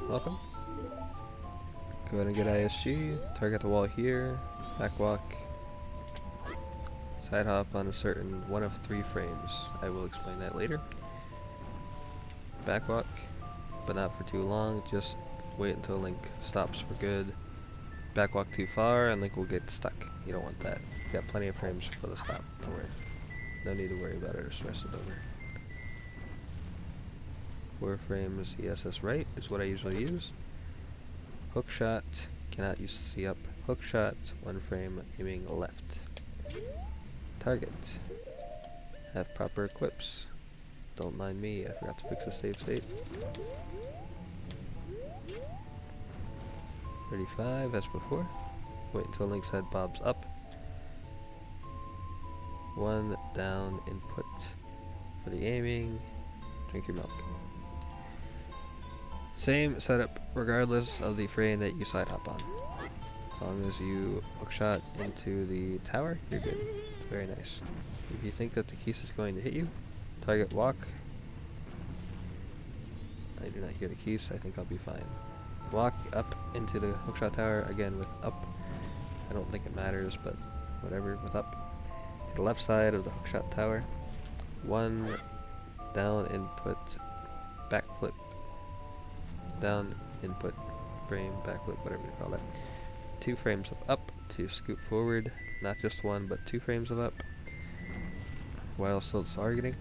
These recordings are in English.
Welcome. Go ahead and get ISG, target the wall here, back walk, side hop on a certain one of 3 frames. I will explain that later. Back walk, but not for too long, just wait until Link stops for good. Back walk too far and Link will get stuck. You don't want that. You got plenty of frames for the stop, don't worry. No need to worry about it or stress it over. 4 frames ESS right is what I usually use. Hook shot, cannot use C up. Hook shot, 1 frame, aiming left. Target. Have proper equips. Don't mind me, I forgot to fix the save state. 35 as before. Wait until Link's head bobs up. 1 down input for the aiming. Drink your milk. Same setup regardless of the frame that you side hop on. As long as you hookshot into the tower, you're good. Very nice. If you think that the keys is going to hit you, target walk. I do not hear the keys, I think I'll be fine. Walk up into the hookshot tower, again with up. I don't think it matters, but whatever, with up. To the left side of the hookshot tower. 1 down input, backflip. Down input frame, backflip, whatever you call that. 2 frames of up to scoot forward, not just 1 but 2 frames of up while still targeting.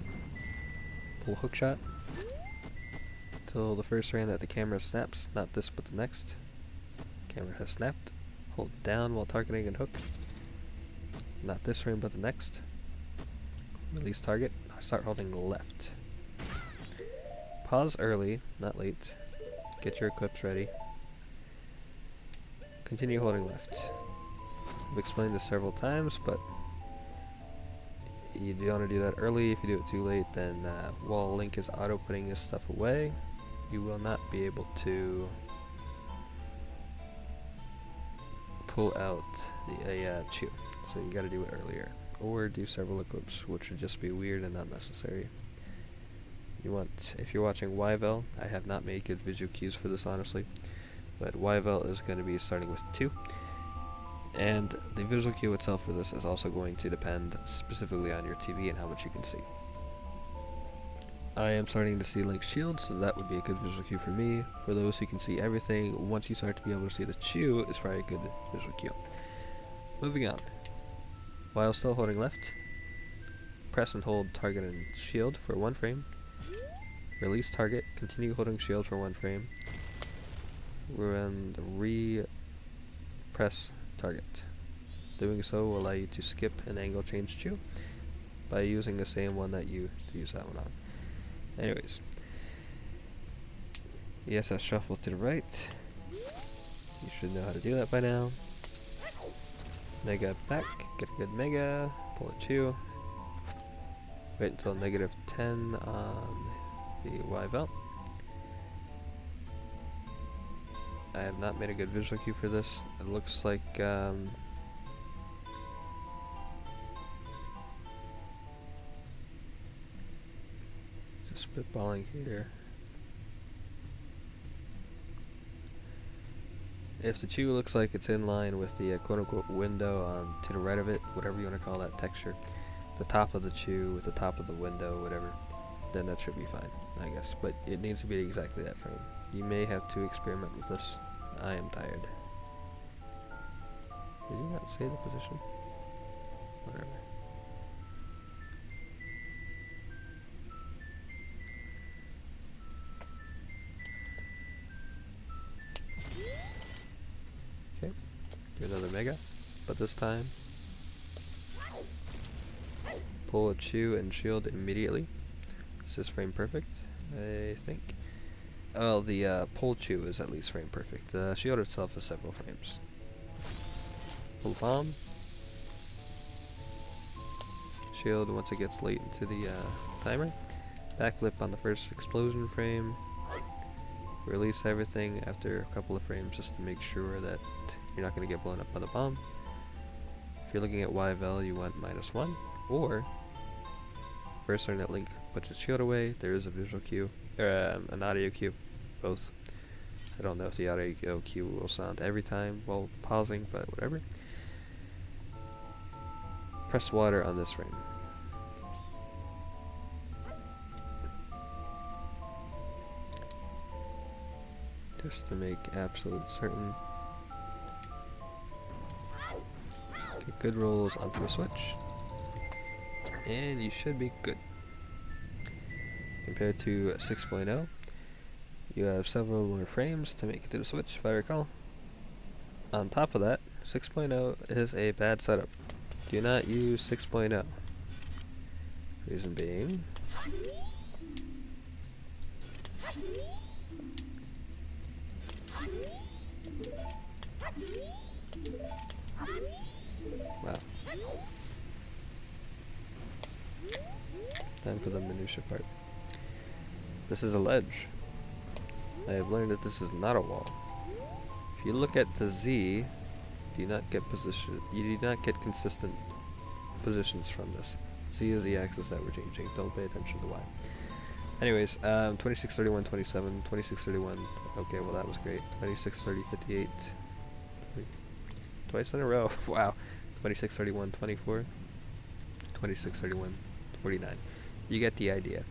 Pull hook shot till the first frame that the camera snaps, not this but the next. Camera has snapped. Hold down while targeting and hook, not this frame but the next. Release target, start holding left. Pause early, not late. Get your equips ready. Continue holding left. I've explained this several times, but you do want to do that early. If you do it too late, then while Link is auto putting his stuff away, you will not be able to pull out the chew. So you got to do it earlier, or do several equips, which would just be weird and not necessary. You want, if you're watching YVL, I have not made good visual cues for this honestly, but YVL is going to be starting with 2, and the visual cue itself for this is also going to depend specifically on your TV and how much you can see. I am starting to see Link's shield, so that would be a good visual cue for me. For those who can see everything, once you start to be able to see the chew, is probably a good visual cue. Moving on. While still holding left, press and hold target and shield for 1 frame. Release target, continue holding shield for 1 frame, and re-press target. Doing so will allow you to skip an angle change chew by using the same one that you use that one on. Anyways, ESS shuffle to the right. You should know how to do that by now. Mega back, get a good mega, pull a chew. Wait until -10 on the Y belt. I have not made a good visual cue for this. It looks like just spitballing here. If the chew looks like it's in line with the quote-unquote window to the right of it, whatever you want to call that texture, the top of the chew with the top of the window, whatever, then that should be fine, I guess. But it needs to be exactly that frame. You may have to experiment with this. I am tired. Did you not say the position? Whatever. Okay, do another mega, but this time pull a chew and shield immediately. Is this frame perfect? I think. Well, the pull chew is at least frame perfect. The shield itself is several frames. Pull bomb. Shield once it gets late into the timer. Backflip on the first explosion frame. Release everything after a couple of frames just to make sure that you're not going to get blown up by the bomb. If you're looking at YVL, you want -1, or first turn that Link puts his shield away, there is a visual cue, or an audio cue, both. I don't know if the audio cue will sound every time while pausing, but whatever. Press water on this frame. Just to make absolute certain. Get good rolls onto the switch. And you should be good. Compared to 6.0, you have several more frames to make it to the switch, if I recall. On top of that, 6.0 is a bad setup. Do not use 6.0. Reason being, wow. Time for the minutia part. This is a ledge. I have learned that this is not a wall. If you look at the Z, you do not get consistent positions from this. Z is the axis that we're changing. Don't pay attention to Y. Anyways, 26, 31, 27, 26, 31. Okay, well that was great. 26, 30, 58. Twice in a row. Wow. 26, 31, 24. 26, 31, 49. You get the idea.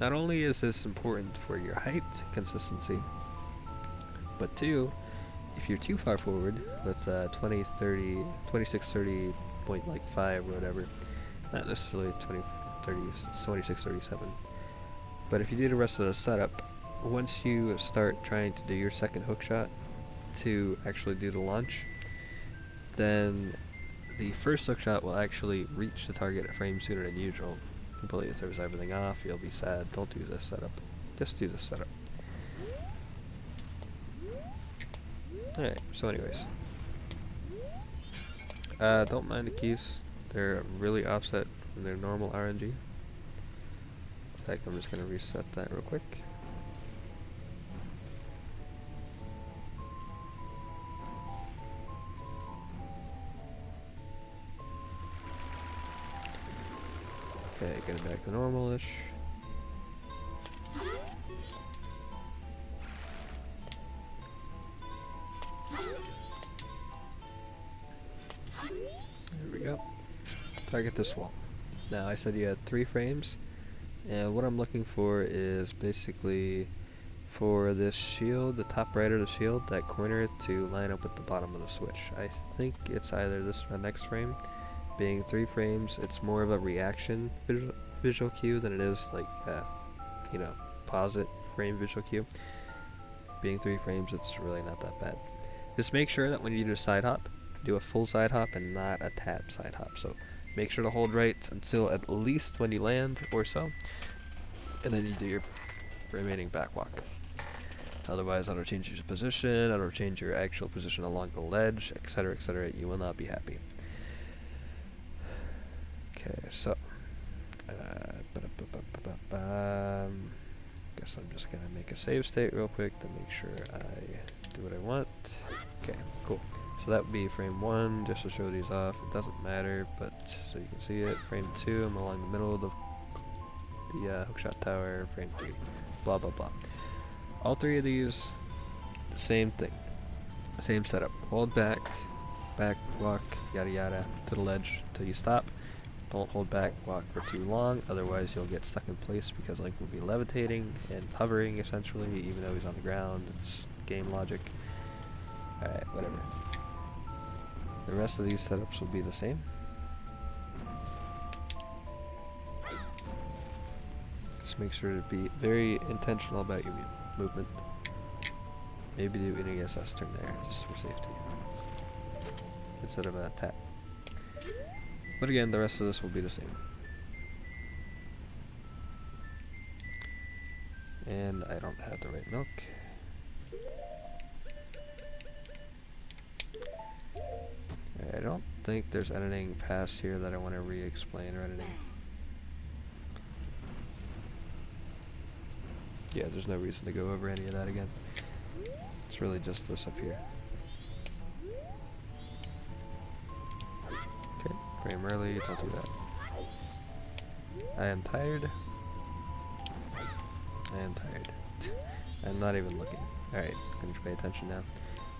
Not only is this important for your height consistency, but two, if you're too far forward, that's 26, 30.5 or whatever, not necessarily 26, 37. But if you do the rest of the setup, once you start trying to do your second hook shot to actually do the launch, then the first hook shot will actually reach the target a frame sooner than usual. Completely throws everything off, you'll be sad. Don't do this setup. Just do this setup. Alright, so anyways. Don't mind the keys. They're really offset from their normal RNG. In fact, I'm just going to reset that real quick. Okay, get it back to normal-ish. There we go. Target this wall. Now, I said you had 3 frames, and what I'm looking for is basically for this shield, the top right of the shield, that corner to line up with the bottom of the switch. I think it's either this or the next frame. Being 3 frames, it's more of a reaction visual cue than it is like, pause it frame visual cue. Being 3 frames, it's really not that bad. Just make sure that when you do a side hop, do a full side hop and not a tap side hop. So make sure to hold right until at least when you land or so, and then you do your remaining back walk. Otherwise, that'll change your position, that'll change your actual position along the ledge, etc., etc. You will not be happy. Okay, so guess I'm just gonna make a save state real quick to make sure I do what I want. Okay, cool. So that would be frame 1, just to show these off. It doesn't matter, but so you can see it. Frame 2, I'm along the middle of the hookshot tower. Frame 3, blah blah blah. All 3 of these, same thing, same setup. Hold back, back walk, yada yada, to the ledge till you stop. Don't hold back, walk for too long, otherwise you'll get stuck in place because Link will be levitating and hovering essentially, even though he's on the ground. It's game logic. Alright, whatever. The rest of these setups will be the same. Just make sure to be very intentional about your movement. Maybe do an ESS turn there, just for safety, instead of a tap. But again, the rest of this will be the same. And I don't have the right milk. I don't think there's anything past here that I want to re-explain or anything. Yeah, there's no reason to go over any of that again. It's really just this up here. Okay, frame early, don't do that. I am tired. I am tired. I'm not even looking. Alright, gonna pay attention now.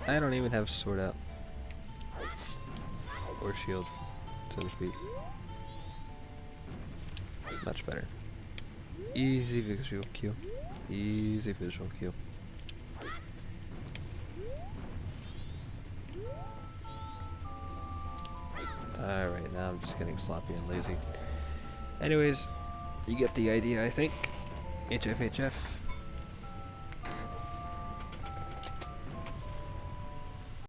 I don't even have sword out. Or shield, so to speak. Much better. Easy visual cue. Easy visual cue. Alright, now I'm just getting sloppy and lazy. Anyways, you get the idea, I think. HFHF.